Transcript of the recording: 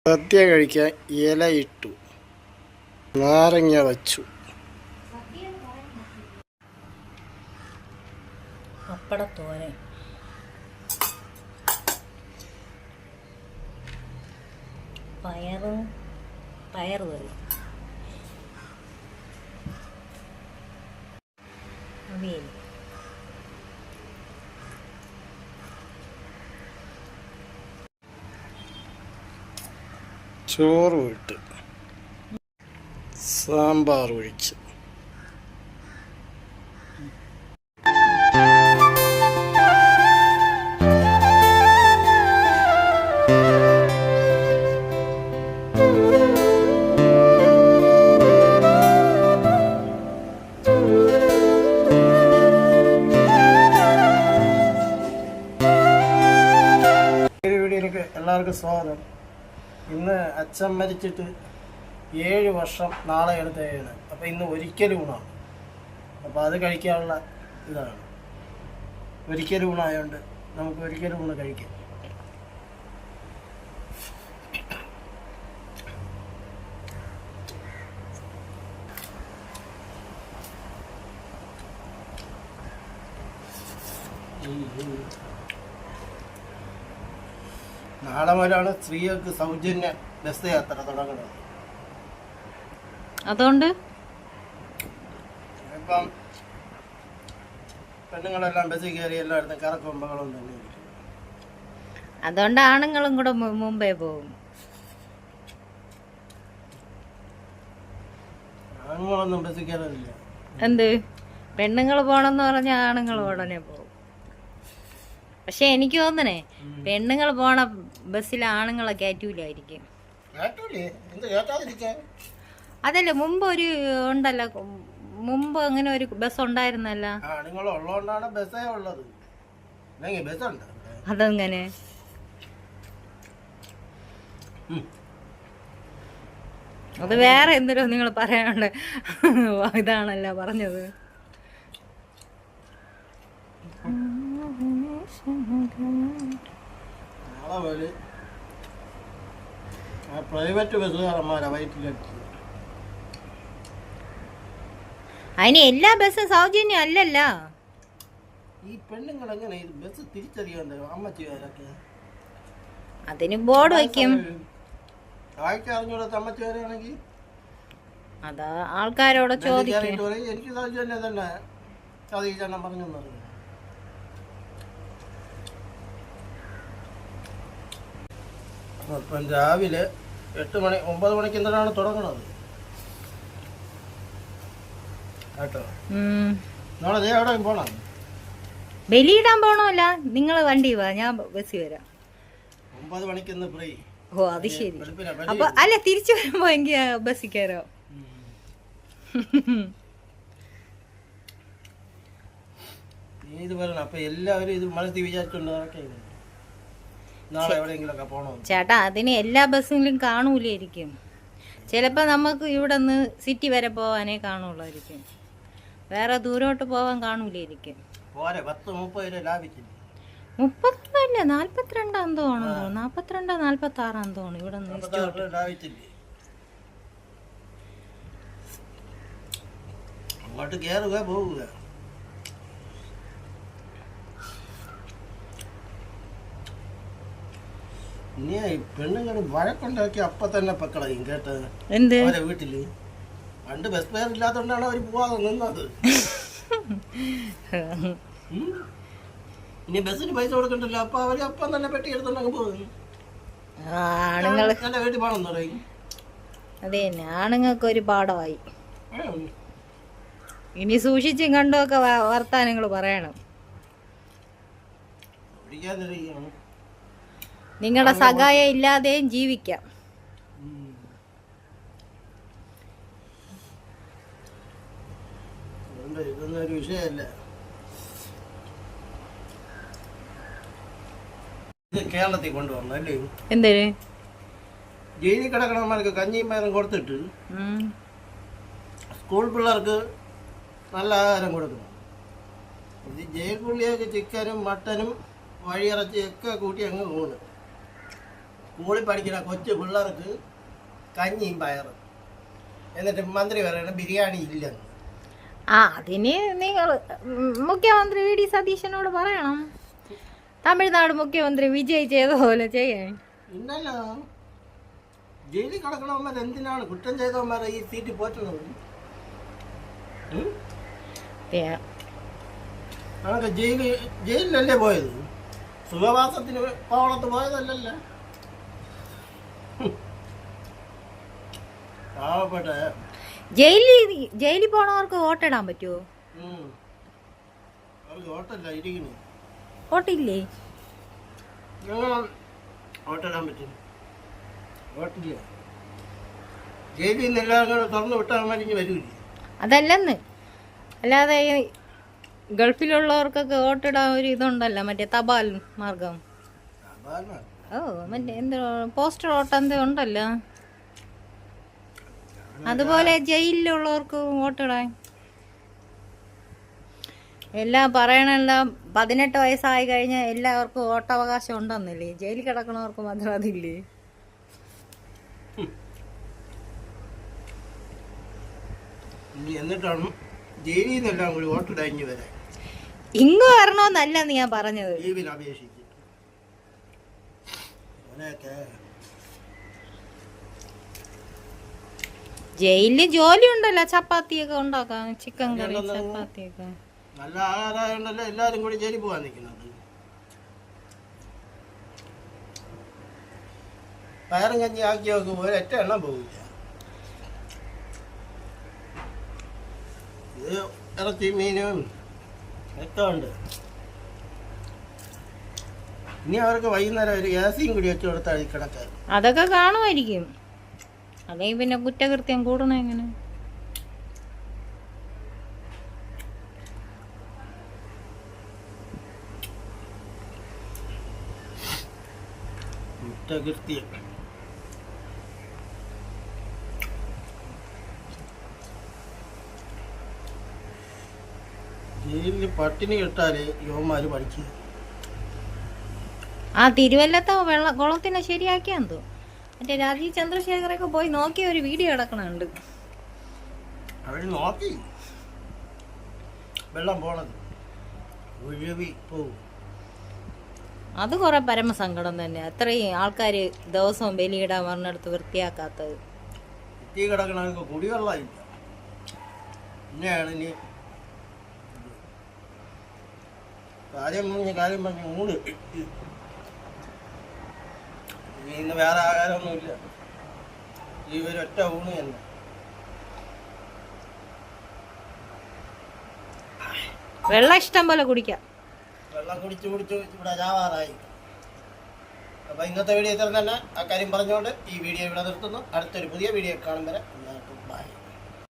സദ്യ കഴിക്കാൻ ഇല ഇട്ടു, നാരങ്ങ വച്ചു. പപ്പടത്തോരൻ, പയറ് കറി, അവിയൽ, ചോറ് ഇട്ട്, സാമ്പാർ ഒഴിച്ച്. വീഡിയോയിലേക്ക് എല്ലാവർക്കും സ്വാഗതം. ഇന്ന് അച്ഛൻ മരിച്ചിട്ട് 7 വർഷം നാളെ എടുത്തതാണ്. അപ്പോൾ ഇന്ന് ഒരിക്കലും ഊണാണ്. അപ്പോൾ അത് കഴിക്കാനുള്ള ഇതാണ്. ഒരിക്കലും ഊണായതുകൊണ്ട് നമുക്ക് ഒരിക്കലും ഊണ് കഴിക്കാം. നാളെ മുതലാണ് സ്ത്രീകൾക്ക് സൗജന്യ ബസ് യാത്ര തുടങ്ങുന്നത്. അതുകൊണ്ട് ഇപ്പം പെണ്ണുങ്ങളെല്ലാം ബസ്സിൽ കയറി എല്ലായിടത്തും കറക്കുമ്പകളും തന്നെ ഇരിക്കും. അതുകൊണ്ട് ആണുങ്ങളും കൂടെ മുമ്പേ പോകും. ആണുങ്ങളൊന്നും ബസ്സിൽ കയറില്ല. എന്ത് പെണ്ണുങ്ങൾ പോണെന്ന് പറഞ്ഞാൽ ആണുങ്ങൾ ഉടനെ പോകും. പക്ഷെ എനിക്ക് തോന്നണേ പെണ്ണുങ്ങൾ പോണ ബസ്സിൽ ആണുങ്ങളെ കയറ്റൂലായിരിക്കും. അതല്ലേ മുമ്പ് ഒരു ഉണ്ടല്ലോ, മുമ്പ് അങ്ങനെ ഒരു ബസ് ഉണ്ടായിരുന്നല്ല. അതെങ്ങനെ? അത് വേറെ എന്തിനോ നിങ്ങൾ പറയാനുണ്ട്. ഇതാണല്ലോ പറഞ്ഞത്. പ്രൈവറ്റ് ബസ്സുകാരന്മാരാ വയറ്റിലെത്തി. അതിന് എല്ലാ ബസ്സും സൗജന്യം അല്ലല്ല. ഈ പെണ്ണുങ്ങൾ എങ്ങനെ ബസ് തിരിച്ചറിയാൻ അമ്മച്ചിമാരൊക്കെ? അതിന് ബോർഡ് വയ്ക്കും. വായിക്കറിഞ്ഞൂടാത്ത അമ്മച്ചിമാരാണെങ്കിൽ അതാ ആൾക്കാരോട് ചോദിക്കും. എനിക്ക് സൗജന്യം തന്നെ ചതീച്ചെണ്ണം പറഞ്ഞു. അപ്പം രാവിലെ 8 മണി 9 മണിക്ക് എന്തിനാണ് തുടങ്ങുന്നത് കേട്ടോ. നാളെ എവിടെ പോണം? ബലിയിടാൻ പോണല്ല. നിങ്ങൾ വണ്ടി വാ, ഞാൻ ബസ്സിൽ വരാം. 9 മണിക്ക് ഇന്ന് ഫ്രീ. ഓ അത് ശരി. അപ്പൊ അല്ല, തിരിച്ചു വരുമ്പോ എനിക്ക് ബസ്സിൽ കയറാം. ഇത് പറയണം. അപ്പൊ എല്ലാവരും ഇത് മനസ്സിൽ വിചാരിച്ചുകൊണ്ട് നാളെ എവിടെയെങ്കിലൊക്കെ പോകണം. ചേട്ടാ, അതിന് എല്ലാ ബസ്സിലും കാണൂലായിരിക്കും. ചിലപ്പോൾ നമുക്ക് ഇവിടെ നിന്ന് സിറ്റി വരെ പോകാനേ കാണുള്ളായിരിക്കും. വേറെ ദൂരോട്ട് പോകാൻ കാണൂലായിരിക്കും. 10-30 ലാഭിച്ചില്ല. 30 അല്ല, 42 എന്തോ ആണ്. 42 46 എന്തോ ആണ് ഇവിടെ നിന്ന് ലാഭിച്ചില്ലേ. അങ്ങോട്ട് കയറുക പോവുക. ഇനി പെണ്ണുങ്ങൾ വഴക്കുണ്ടാക്കി അപ്പൊ തന്നെ പക്കളയും കേട്ട്. എന്ത് വീട്ടില് പണ്ട് ബസ് ഫെയർ ഇല്ലാത്തോണ്ടാണ് അവര് പോവാതെ നിന്നത്. ഇനി ബസ്സിന് പൈസ കൊടുക്കണ്ടല്ലോ. അപ്പൊ അവര് അപ്പം തന്നെ പെട്ടി എടുത്തോണ്ടങ്ങ് പോകും. എന്റെ വീട്ടിൽ പോകണം തുടങ്ങി. അതെ തന്നെ, ആണുങ്ങൾക്ക് ഒരു പാഠമായി. ഇനി സൂക്ഷിച്ചും കണ്ടുമൊക്കെ വർത്താനങ്ങൾ പറയണം. നിങ്ങളുടെ സഹായം ഇല്ലാതെയും ജീവിക്കാം. ഇതൊന്നും ഒരു വിഷയമല്ല. ഇത് കേരളത്തിൽ കൊണ്ടുവരണം അല്ലേ? എന്തേ ജയിലിൽ കിടക്കണമാർക്ക് കഞ്ഞിയും പയറും കൊടുത്തിട്ട് സ്കൂൾ പിള്ളേർക്ക് നല്ല ആഹാരം കൊടുക്കണം. ഇത് ജയിൽ പുള്ളിയൊക്കെ ചിക്കനും മട്ടനും വഴിയിറച്ചിയൊക്കെ കൂട്ടി അങ്ങ് പോകുന്നു. സ്കൂളിൽ പഠിക്കുന്ന കൊച്ചു പിള്ളേർക്ക് കഞ്ഞിയും പയറും. എന്നിട്ട് മന്ത്രി പറയണ ബിരിയാണി ഇല്ലെന്ന്. ആ അതിന് നിങ്ങൾ മുഖ്യമന്ത്രി വി ഡി സതീശനോട് പറയണം, തമിഴ്നാട് മുഖ്യമന്ത്രി വിജയ് ചെയ്ത പോലെ ചെയ്യാൻ. ഇന്നല്ല ജയിലിൽ കിടക്കണവന്മാർ എന്തിനാണ് കുറ്റം ചെയ്തവന്മാരെ ഈ സീറ്റിൽ പോറ്റുന്നത്? അതൊക്കെ ജയിലിലല്ലേ പോയത്, സുഖവാസത്തിന് കോവളത്ത് പോയതല്ലല്ലോ. പാവപ്പെട്ട ജയിലിൽ പോണവർക്ക് വോട്ടിടാൻ പറ്റുമോ? അവർക്ക് വോട്ടല്ല ഇരിക്കുന്നു. വോട്ടില്ലേ? വോട്ടിടാൻ പറ്റും. വോട്ടില്ല. ജയിലിൽ നിന്ന് എല്ലാവരും കൂടെ തുറന്നു വിട്ടാൽ മരിഞ്ഞ് വരൂല്ലേ? അതല്ലെന്ന്, അല്ലാതെ ഈ ഗൾഫിലുള്ളവർക്കൊക്കെ വോട്ടിടാൻ ഒരു ഇതുണ്ടല്ലോ, മറ്റേ തപാൽ മാർഗം. ഓ മറ്റേ എന്തോ പോസ്റ്റർ വോട്ട് എന്തോ ഉണ്ടല്ലോ, അതുപോലെ ജയിലിലുള്ളവർക്ക് വോട്ടിടാൻ. എല്ലാം പറയണെല്ലാം 18 വയസ്സായി കഴിഞ്ഞാൽ എല്ലാവർക്കും വോട്ടവകാശം ഉണ്ടെന്നില്ലേ? ജയിലിൽ കിടക്കണവർക്ക് മാത്രം അതില്ലേ? എന്നിട്ടാണ് ജയിലിൽ നിന്നെല്ലാം കൂടി വോട്ടിടഞ്ഞു വരാൻ. ഇങ്ങ് വരണോന്നല്ലെന്ന് ഞാൻ പറഞ്ഞത്. ലീവിന് അപേക്ഷിച്ച് ജയിലില് ജോലി ഉണ്ടല്ലോ, ചപ്പാത്തിയൊക്കെ ഉണ്ടാക്കാം, ചിക്കൻ കറി ചപ്പാത്തിയൊക്കെ. നല്ല ആഹാരമായോണ്ടല്ലോ എല്ലാരും കൂടി ജയിലിൽ പോകാൻ നിൽക്കുന്നത്. പയറും കഞ്ഞി ആക്കി നോക്കും, ഒരൊറ്റ എണ്ണം പോകില്ല. ഇത് ഇറച്ചി മീനും ഒക്കെ ഉണ്ട്. ഇനി അവർക്ക് വൈകുന്നേരം ഒരു ഗ്യാസിയും കൂടി വെച്ച് കൊടുത്താൽ കിടക്കാൻ. അതൊക്കെ കാണുമായിരിക്കും, അല്ലെങ്കിൽ പിന്നെ കുറ്റകൃത്യം കൂടണ എങ്ങനെ? കുറ്റകൃത്യം ജയിലിൽ പട്ടിണി കിട്ടാല് യുവന്മാര് പഠിക്കുക. ആ തിരുവല്ലത്തെ കുളത്തിനെ ശരിയാക്കിയാന്തോ മറ്റേ രാജീവ് ചന്ദ്രശേഖരൊക്കെ പോയി നോക്കിയ ഒരു വീഡിയോ കിടക്കണുണ്ട്. അവര് നോക്കി വെള്ളം പോണത് ഒഴുകി പോവും. അത് കുറെ പരമസങ്കടം തന്നെ, അത്രയും ആൾക്കാര് ദിവസവും ബലിയിടാൻ പറഞ്ഞെടുത്ത് വൃത്തിയാക്കാത്തത്. കുത്തി കിടക്കണവർക്ക് കുടിവെള്ളമില്ല. പിന്നെയാണ് ഇനി കാര്യം പറഞ്ഞ് മൂട്. ഇന്ന് വേറെ ആഹാരമൊന്നുമില്ല, ഈ ഒരൊറ്റ ഊണ് തന്നെ. വെള്ളം ഇഷ്ടം പോലെ കുടിക്കാം. വെള്ളം കുടിച്ച് ഇവിടെ ചാവാറായി. അപ്പൊ ഇന്നത്തെ വീഡിയോ ഇത്ര തന്നെ. ആ കാര്യം പറഞ്ഞുകൊണ്ട് ഈ വീഡിയോ ഇവിടെ നിർത്തുന്നു. അടുത്തൊരു പുതിയ വീഡിയോ കാണും വരെ.